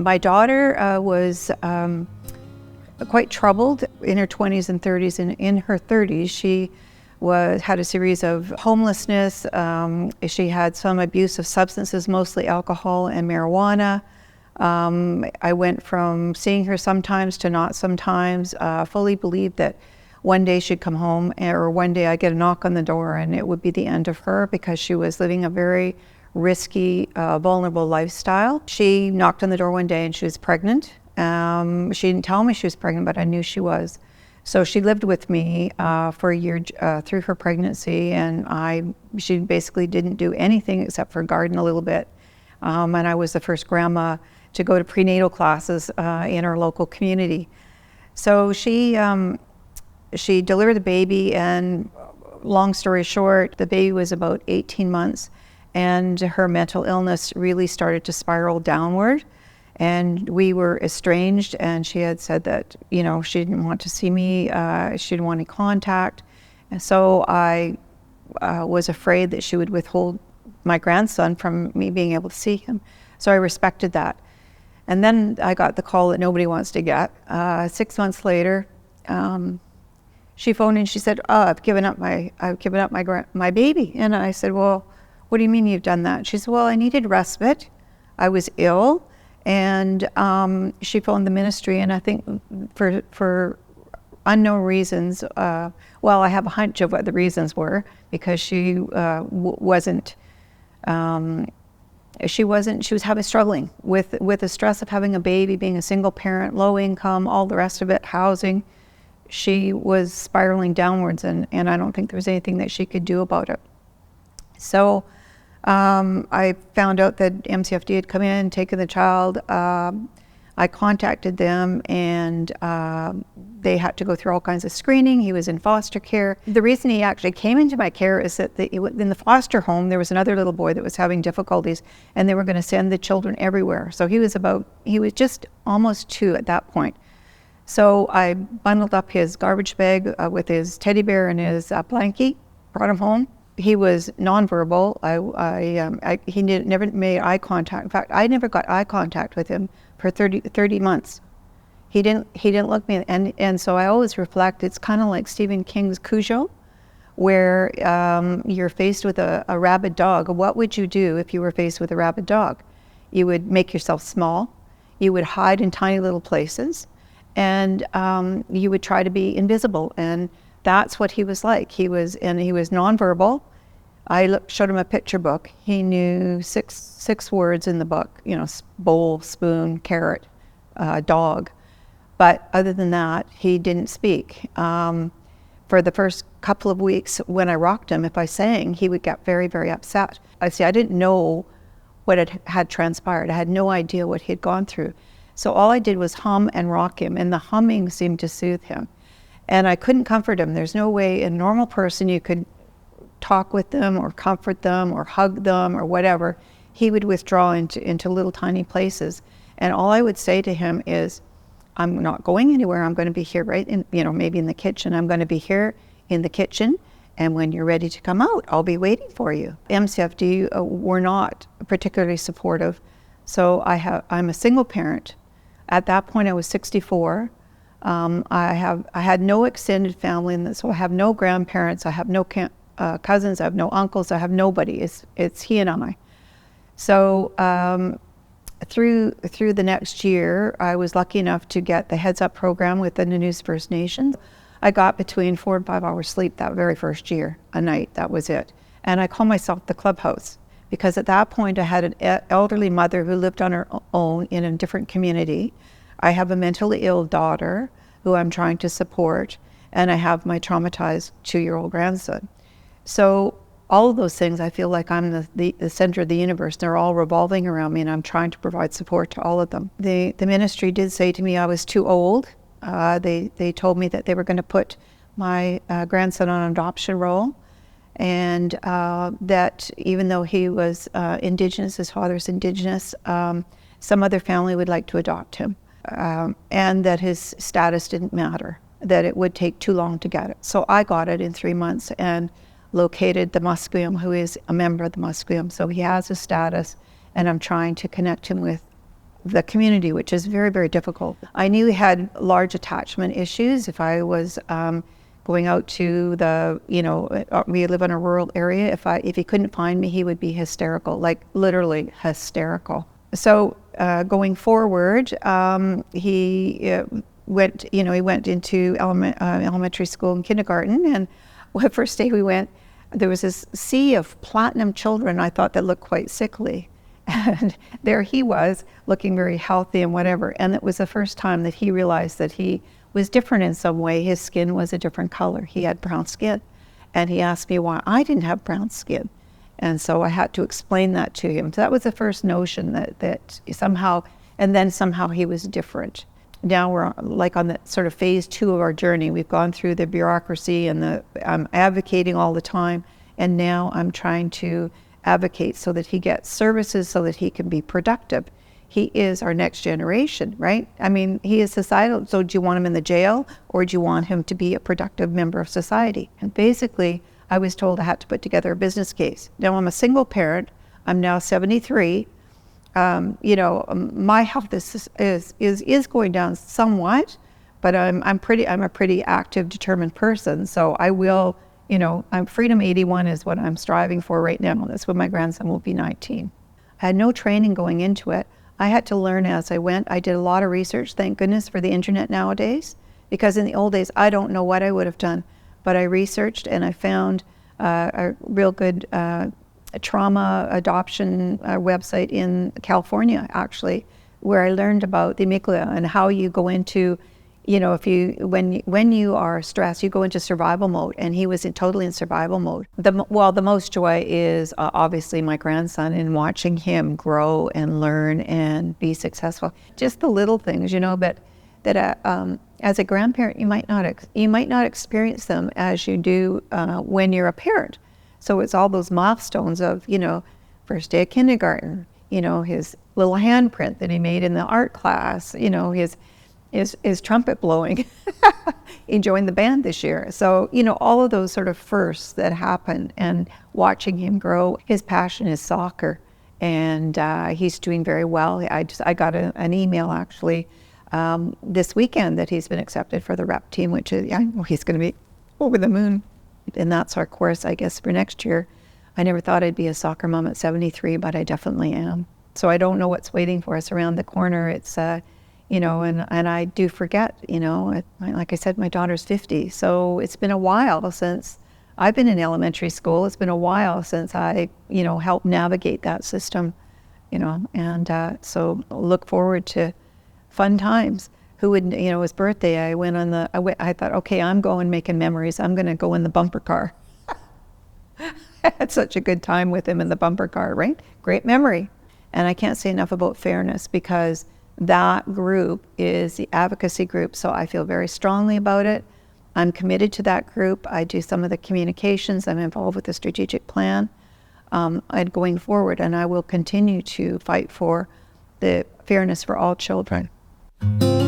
My daughter was quite troubled in her 20s and 30s. And in her 30s, she had a series of homelessness. She had some abuse of substances, mostly alcohol and marijuana. I went from seeing her sometimes to not sometimes, fully believed that one day she'd come home, or one day I'd get a knock on the door and it would be the end of her, because she was living a very risky, vulnerable lifestyle. She knocked on the door one day and she was pregnant. She didn't tell me she was pregnant, but I knew she was. So she lived with me for a year through her pregnancy, and she basically didn't do anything except for garden a little bit. And I was the first grandma to go to prenatal classes in our local community. So she delivered the baby, and long story short, the baby was about 18 months, and her mental illness really started to spiral downward. And we were estranged, and she had said that, you know, she didn't want to see me, she didn't want any contact. And so I was afraid that she would withhold my grandson from me being able to see him. So I respected that. And then I got the call that nobody wants to get. 6 months later, she phoned and she said, "Oh, I've given up my baby." And I said, "Well, what do you mean you've done that?" She said, "Well, I needed respite. I was ill." And she phoned the ministry, and I think for unknown reasons, well, I have a hunch of what the reasons were, because she was struggling with the stress of having a baby, being a single parent, low income, all the rest of it, housing. She was spiraling downwards, and I don't think there was anything that she could do about it. So I found out that MCFD had come in, taken the child. I contacted them, and they had to go through all kinds of screening. He was in foster care. The reason he actually came into my care is that in the foster home, there was another little boy that was having difficulties, and they were going to send the children everywhere. So he was just almost 2 at that point. So I bundled up his garbage bag with his teddy bear and his blankie, brought him home. He was nonverbal. He never made eye contact. In fact, I never got eye contact with him for 30 months. He didn't look me, and so I always reflect, it's kind of like Stephen King's Cujo, where you're faced with a rabid dog. What would you do if you were faced with a rabid dog? You would make yourself small, you would hide in tiny little places, and you would try to be invisible. And that's what he was like. He was nonverbal. I showed him a picture book. He knew six words in the book, you know, bowl, spoon, carrot, dog. But other than that, he didn't speak. For the first couple of weeks when I rocked him, if I sang, he would get very, very upset. I didn't know what had transpired. I had no idea what he'd gone through. So all I did was hum and rock him, and the humming seemed to soothe him. And I couldn't comfort him. There's no way a normal person you could talk with them or comfort them or hug them or whatever. He would withdraw into little tiny places. And all I would say to him is, I'm not going anywhere. I'm going to be here right in, maybe in the kitchen. I'm going to be here in the kitchen. And when you're ready to come out, I'll be waiting for you. MCFD were not particularly supportive. So I'm a single parent. At that point, I was 64. I had no extended family, so I have no grandparents, I have no cousins, I have no uncles, I have nobody. It's he and I. So through the next year, I was lucky enough to get the Heads Up program with the Nanoose First Nations. I got between 4 and 5 hours sleep that very first year, a night, that was it. And I call myself the clubhouse, because at that point I had an elderly mother who lived on her own in a different community. I have a mentally ill daughter who I'm trying to support, and I have my traumatized 2-year-old grandson. So all of those things, I feel like I'm the center of the universe. They're all revolving around me, and I'm trying to provide support to all of them. The ministry did say to me I was too old. They told me that they were going to put my grandson on an adoption roll, and that even though he was Indigenous, his father's Indigenous, some other family would like to adopt him. And that his status didn't matter, that it would take too long to get it. So I got it in 3 months and located the Musqueam, who is a member of the Musqueam. So he has a status, and I'm trying to connect him with the community, which is very, very difficult. I knew he had large attachment issues. If I was going out to we live in a rural area, if he couldn't find me, he would be hysterical, like literally hysterical. So going forward, he went into elementary school and kindergarten, and the first day we went, there was this sea of platinum children I thought that looked quite sickly. And there he was, looking very healthy and whatever. And it was the first time that he realized that he was different in some way. His skin was a different color. He had brown skin. And he asked me why I didn't have brown skin. And so I had to explain that to him. So that was the first notion that somehow, and then somehow he was different. Now we're like on the sort of phase 2 of our journey. We've gone through the bureaucracy and I'm advocating all the time. And now I'm trying to advocate so that he gets services so that he can be productive. He is our next generation, right? I mean, he is societal. So do you want him in the jail, or do you want him to be a productive member of society? And basically, I was told I had to put together a business case. Now I'm a single parent. I'm now 73. My health is going down somewhat, but I'm a pretty active, determined person. So I will. I'm Freedom 81 is what I'm striving for right now. That's when my grandson will be 19. I had no training going into it. I had to learn as I went. I did a lot of research, thank goodness for the internet nowadays, because in the old days, I don't know what I would have done, but I researched and I found a real good trauma adoption website in California, actually, where I learned about the amygdala and how you go into when you are stressed, you go into survival mode, and he was totally in survival mode. The most joy is obviously my grandson, and watching him grow and learn and be successful. Just the little things, but that as a grandparent you might not experience them as you do when you're a parent. So it's all those milestones of first day of kindergarten, his little handprint that he made in the art class, his trumpet blowing. He joined the band this year. So, all of those sort of firsts that happen, and watching him grow. His passion is soccer, and he's doing very well. I got an email actually this weekend that he's been accepted for the rep team, which is, he's going to be over the moon. And that's our course, I guess, for next year. I never thought I'd be a soccer mom at 73, but I definitely am. So I don't know what's waiting for us around the corner. It's and I do forget, like I said, my daughter's 50. So it's been a while since I've been in elementary school. It's been a while since I, helped navigate that system, and so look forward to fun times. His birthday, I thought, okay, I'm going making memories. I'm going to go in the bumper car. I had such a good time with him in the bumper car, right? Great memory. And I can't say enough about fairness, because that group is the advocacy group, so I feel very strongly about it. I'm committed to that group. I do some of the communications. I'm involved with the strategic plan and going forward, and I will continue to fight for the fairness for all children. Right.